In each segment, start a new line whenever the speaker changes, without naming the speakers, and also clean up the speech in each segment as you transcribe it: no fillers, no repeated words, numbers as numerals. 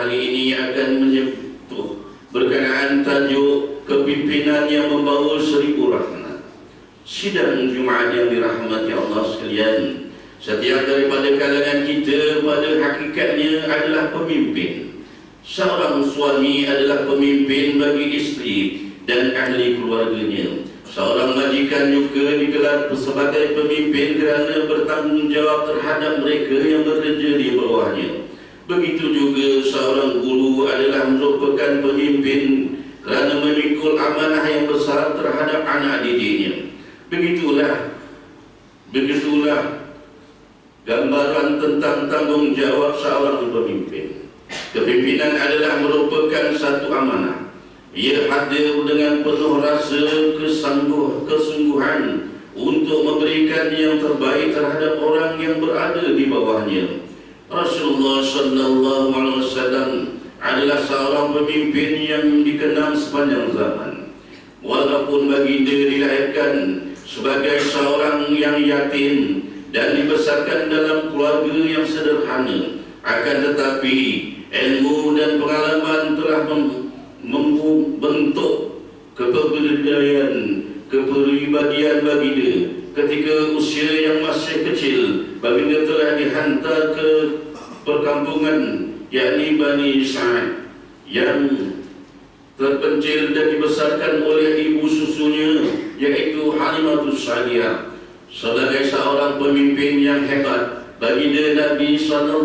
kali ini akan menyentuh berkenaan tajuk kepimpinan yang membawa 1000 rahmat. Sidang Jumaat yang dirahmati Allah sekalian, setiap daripada kalangan kita pada hakikatnya adalah pemimpin. Seorang suami adalah pemimpin bagi isteri dan ahli keluarganya. Seorang majikan juga digelar sebagai pemimpin kerana bertanggungjawab terhadap mereka yang bekerja di bawahnya. Begitu juga seorang guru adalah merupakan pemimpin kerana memikul amanah yang besar terhadap anak didiknya. Begitulah gambaran tentang tanggungjawab seorang pemimpin. Kepimpinan adalah merupakan satu amanah. Ia hadir dengan penuh rasa kesungguhan untuk memberikan yang terbaik terhadap orang yang berada di bawahnya. Rasulullah sallallahu alaihi wasallam adalah seorang pemimpin yang dikenal sepanjang zaman. Walaupun baginda dilahirkan sebagai seorang yang yatim dan dibesarkan dalam keluarga yang sederhana, akan tetapi ilmu dan pengalaman telah membentuk kepribadian baginda. Ketika usia yang masih kecil, baginda telah dihantar ke perkampungan yakni Bani Sa'ad yang terpencil dan dibesarkan oleh ibu susunya yaitu Halimatus Sa'diyah. Sebagai seorang pemimpin yang hebat, baginda Nabi SAW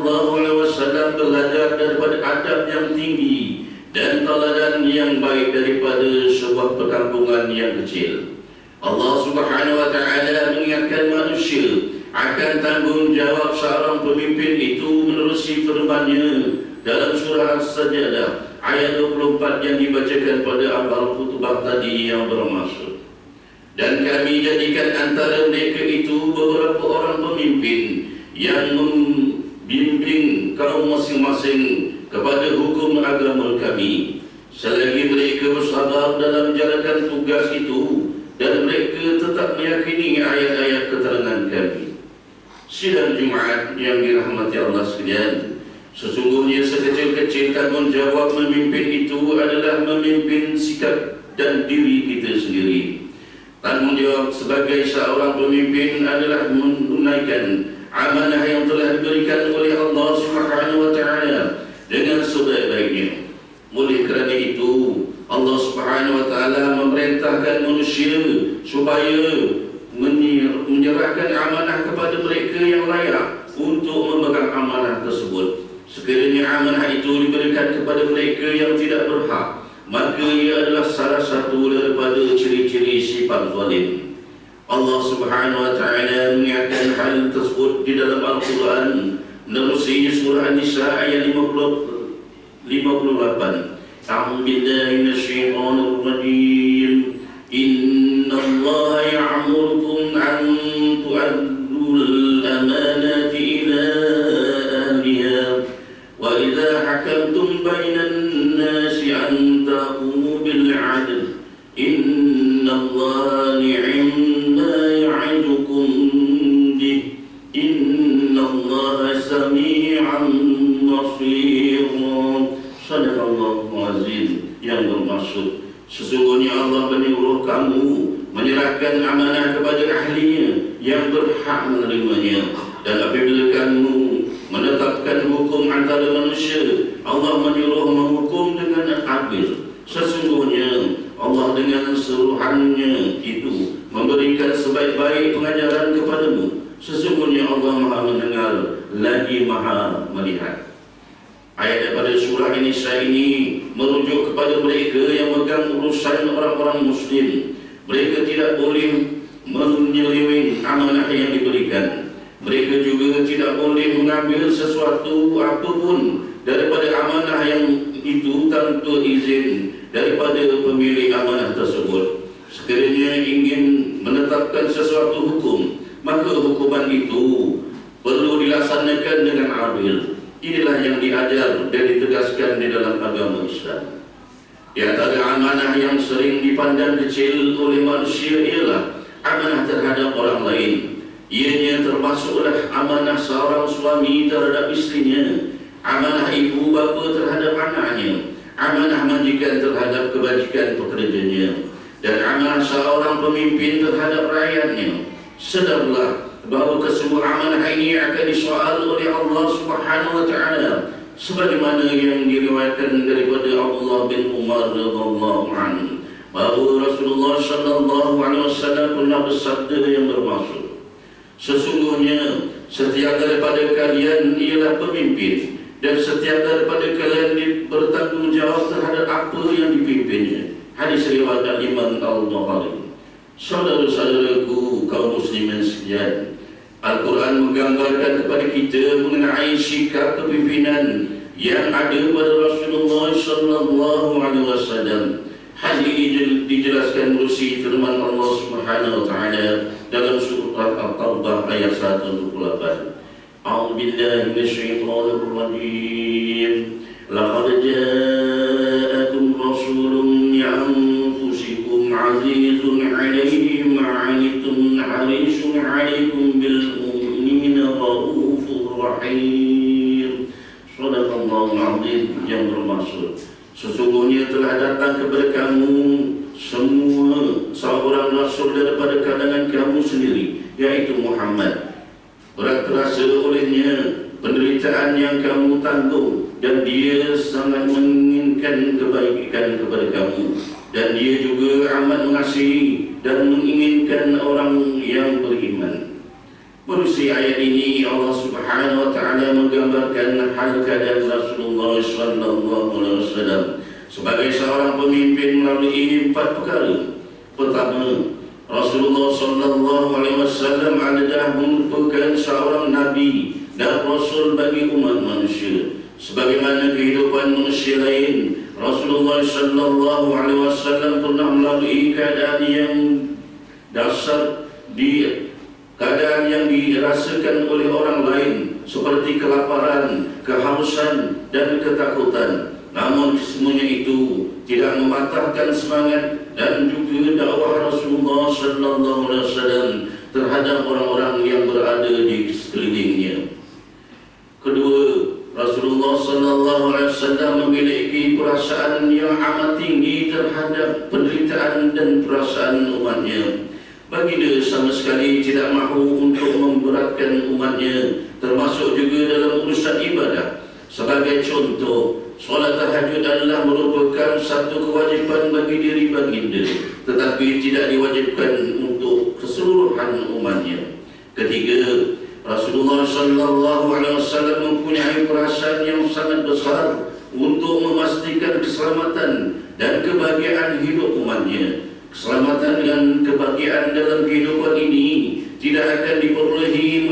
belajar daripada adab yang tinggi dan teladan yang baik daripada sebuah perkampungan yang kecil. Allah Subhanahu wa Ta'ala mengingatkan manusia akan tanggungjawab seorang pemimpin itu menerusi firman-Nya dalam surah As-Sajdah ayat 24 yang dibacakan pada awal khutbah tadi yang bermaksud, dan kami jadikan antara mereka itu beberapa orang pemimpin yang membimbing kaum masing-masing kepada hukum agama kami, selagi mereka bersabar dalam menjalankan tugas itu dan mereka tetap meyakini ayat-ayat keterangan kami. Sidang Jumaat yang dirahmati Allah sekalian, sesungguhnya sekecil-kecil tanggungjawab memimpin itu adalah memimpin sikap dan diri kita sendiri. Tanggungjawab sebagai seorang pemimpin adalah menunaikan amanah yang telah diberikan oleh Allah Subhanahu wa Ta'ala dengan sebaik-baiknya. Oleh kerana itu, Allah Subhanahu wa Ta'ala memerintahkan manusia supaya menyerahkan amanah kepada mereka yang layak untuk memegang amanah tersebut. Sekiranya amanah itu diberikan kepada mereka yang tidak berhak, maka ia adalah salah satu daripada ciri-ciri sifat zalim. Allah Subhanahu wa Ta'ala mengingatkan hal tersebut di dalam Al-Quran menerusi surah An-Nisa ayat 58. A'udzu billahi minasyaitonir rajim. Innallaha ya'murukum an tu'addul amanati ila ahliha wa idza hakamtum bainan nasi an taqumu bil 'adl. Innallaha ni'ma ya'idukum bih. Innallaha sami'an basir. Sadaqallahu azim, yang bermaksud sesungguhnya Allah menyuruh kamu menyerahkan amanah kepada ahlinya yang berhak menerimanya, dan apabila kamu menetapkan hukum antara manusia, Allah menyuruh menghukum dengan adil. Sesungguhnya Allah dengan seluruhannya itu memberikan sebaik-baik pengajaran kepadamu. Sesungguhnya Allah Maha mendengar lagi Maha melihat. Ayat daripada surah An-Nisa ini merujuk kepada mereka yang memegang urusan orang-orang Muslim. Mereka tidak boleh menyeleweng amanah yang diberikan. Mereka juga tidak boleh mengambil sesuatu apapun daripada amanah yang itu tanpa izin daripada pemilik amanah tersebut. Sekiranya ingin menetapkan sesuatu hukum, maka hukuman itu perlu dilaksanakan dengan adil. Inilah yang diajar dan ditegaskan di dalam agama Islam. Di antara amanah yang sering dipandang kecil oleh manusia ialah amanah terhadap orang lain. Ianya termasuklah amanah seorang suami terhadap isterinya, amanah ibu bapa terhadap amanah majikan terhadap kebajikan pekerjanya, dan amanah seorang pemimpin terhadap rakyatnya. Sedarlah bahawa kesemua amanah ini akan disoal oleh Allah Subhanahu wa Ta'ala, sebagaimana yang diriwayatkan daripada Abdullah bin Umar radhiyallahu anhu bahawa Rasulullah sallallahu alaihi wasallam pernah bersabda yang bermaksud, sesungguhnya setiap daripada kalian ialah pemimpin, dan setiap daripada kalian bertanggungjawab terhadap apa yang dipimpinnya. Hadis riwayat Imam Al-Bukhari. Saudara-saudaraku kaum muslimin sekalian, Al-Quran menggambarkan kepada kita mengenai sikap kepimpinan yang ada pada Rasulullah sallallahu alaihi wasallam. Hal ini dijelaskan melalui firman Allah Subhanahu wa Ta'ala dalam surah At-Taubah ayat 128. A'udzu billahi minasyaitonir rajim. Laqad ja'akum rasulun min anfusikum 'azizun 'alaihi ma 'anittum harisun 'alaikum bil mu'minina raufur rahim. Shadaqallahul 'azim, yang bermaksud, sesungguhnya telah datang kepada kamu semua seorang rasul daripada kalangan kamu sendiri, yaitu Muhammad. Berat terasa olehnya penderitaan yang kamu tanggung, dan dia sangat menginginkan kebaikan kepada kamu, dan dia juga amat mengasihi dan menginginkan orang yang beriman. Melalui ayat ini Allah Subhanahu wa Ta'ala menggambarkan hal keadaan Rasulullah sallallahu alaihi wasallam sebagai seorang pemimpin melalui 4 perkara. Pertama, Rasulullah sallallahu alaihi wasallam adalah merupakan seorang nabi dan rasul bagi umat manusia. Sebagaimana kehidupan manusia lain, Rasulullah sallallahu alaihi wasallam pernah melalui keadaan yang dasar, keadaan yang dirasakan oleh orang lain seperti kelaparan, kehausan dan ketakutan. Namun semuanya itu tidak mematahkan semangat dan juga dakwah Rasulullah sallallahu alaihi wasallam terhadap orang-orang yang berada di sekelilingnya. Kedua, Rasulullah sallallahu alaihi wasallam memiliki perasaan yang amat tinggi terhadap penderitaan dan perasaan umatnya. Baginda sama sekali tidak mahu untuk memberatkan umatnya, termasuk juga dalam urusan ibadah. Sebagai contoh, solat tahajud adalah merupakan satu kewajipan bagi diri baginda, tetapi tidak diwajibkan untuk keseluruhan umatnya. Ketiga, Rasulullah sallallahu alaihi wasallam mempunyai perasaan yang sangat besar untuk memastikan keselamatan dan kebahagiaan hidup umatnya. Keselamatan dan kebahagiaan dalam kehidupan ini tidak akan diperolehi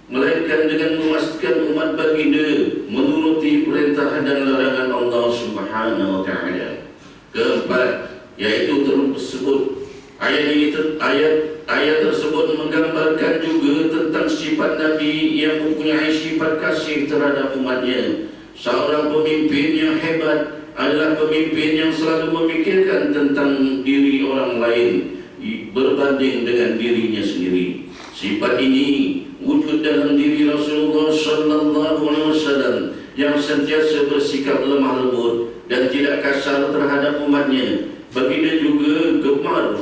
melainkan dengan memastikan umat baginda menuruti perintah dan larangan Allah Subhanahu wa Ta'ala. Keempat, yaitu tersebut ayat tersebut menggambarkan juga tentang sifat Nabi yang mempunyai sifat kasih terhadap umatnya. Seorang pemimpin yang hebat adalah pemimpin yang selalu memikirkan tentang diri orang lain berbanding dengan dirinya sendiri. Sifat ini wujud dalam diri Rasulullah sallallahu alaihi wasallam yang sentiasa bersikap lemah lembut dan tidak kasar terhadap umatnya. Baginda juga gemar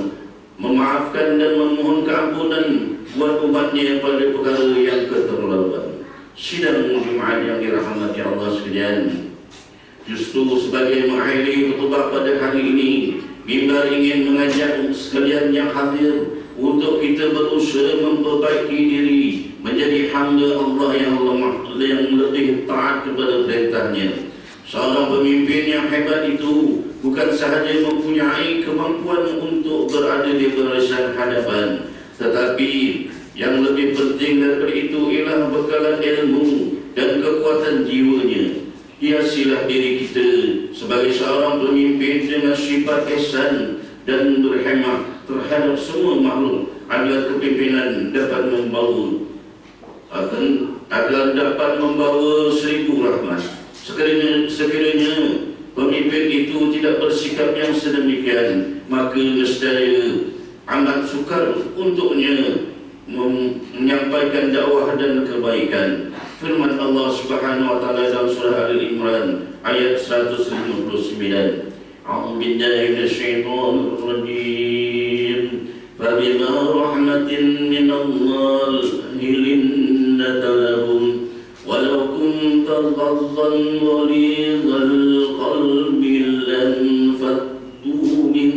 memaafkan dan memohon keampunan buat umatnya pada perkara yang keterlaluan. Sidang Jumaat yang dirahmati Allah sekalian, justru sebagai mengakhiri khutbah pada hari ini, mimbar ingin mengajak sekalian yang hadir untuk kita berusaha memperbaiki diri menjadi hamba Allah yang lebih taat kepada perintahnya. Seorang pemimpin yang hebat itu bukan sahaja mempunyai kemampuan untuk berada di barisan hadapan, tetapi yang lebih penting daripada itu ialah bekalan ilmu dan kekuatan jiwanya. Hiasilah diri kita sebagai seorang pemimpin dengan sifat ihsan dan berhemah terhadap semua makhluk agar kepimpinan dapat membawa seribu rahmat. Sekiranya pemimpin itu tidak bersikap yang sedemikian, maka nescaya amat sukar untuknya menyampaikan dakwah dan kebaikan. Firman Allah Subhanahu Subhanahu wa taala dalam surah Al-Imran ayat 159. A'udzu billahi minasyaitonir rajim. Fabima rahmatin minallahi linnaka lahum walau kunta ghazzan ghalidhal qalbi lanfaddu min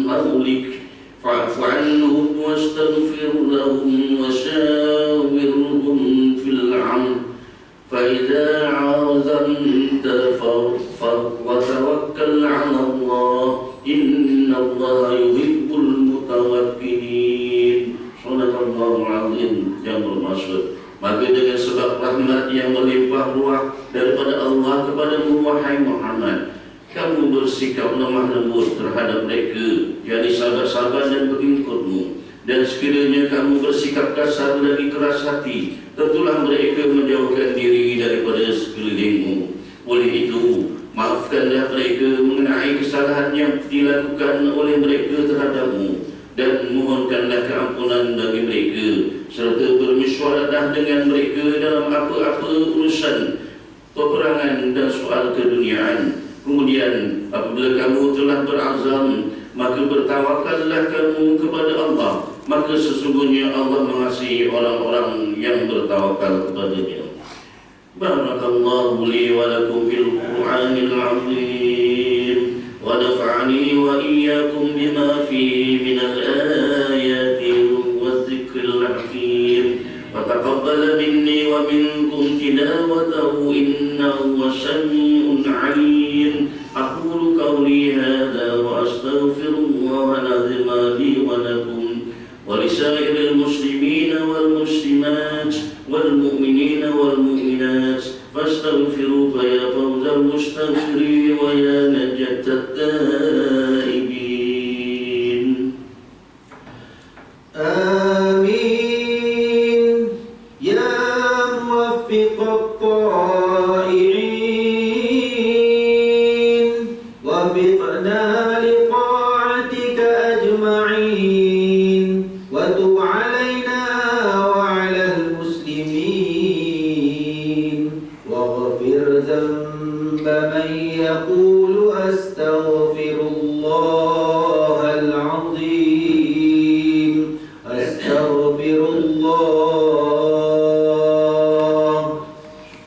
hawlik fa'fu 'anhum wastaghfir lahum washawirhum fil 'amr fa idza 'azamta fatawakkal 'ala Allah innallaha yuhibbul mutawakkilin. Shadaqallahul 'azim. Yang bermaksud, maka dengan sebab rahmat yang melimpah ruah daripada Allah kepadamu wahai Muhammad, kamu bersikap lemah lembut terhadap mereka, yakni sahabat-sahabat dan pengikutmu. Dan sekiranya kamu bersikap kasar lagi keras hati, tentulah mereka menjauhkan diri daripada sekelilingmu. Oleh itu, maafkanlah mereka mengenai kesalahan yang dilakukan oleh mereka terhadapmu, dan mohonkanlah keampunan bagi mereka, serta bermusyawarah dengan mereka dalam apa-apa urusan peperangan dan soal keduniaan. Kemudian apabila kamu telah berazam, maka bertawakallah kamu kepada Allah, maka sesungguhnya Allah mengasihi orang-orang yang bertawakal kepada-Nya. Barakallahu li wa lakum bil Qur'anil 'azim wa nafa'ani wa iyyakum bima fihi minal ayati wadh-dhikril hakim. Wa taqabbal minni wa minkum tilawatahu innahu was-sami'un 'alim. Aqulu qawli hadha wa astaghfirullaha al-'azim li wa lakum wa lisairil muslimina wal muslimat wal mu'minina wal mu'minat fastaghfiru fa ya fawzal mustaghfirin wa ya najatat taibin.
Amin. Ya muwaffiqat ta'i'in waffiqna liqa'atika ajma'in wa tub 'alaina wa 'alal muslimin waghfir dhanba man yaqulu astaghfirullah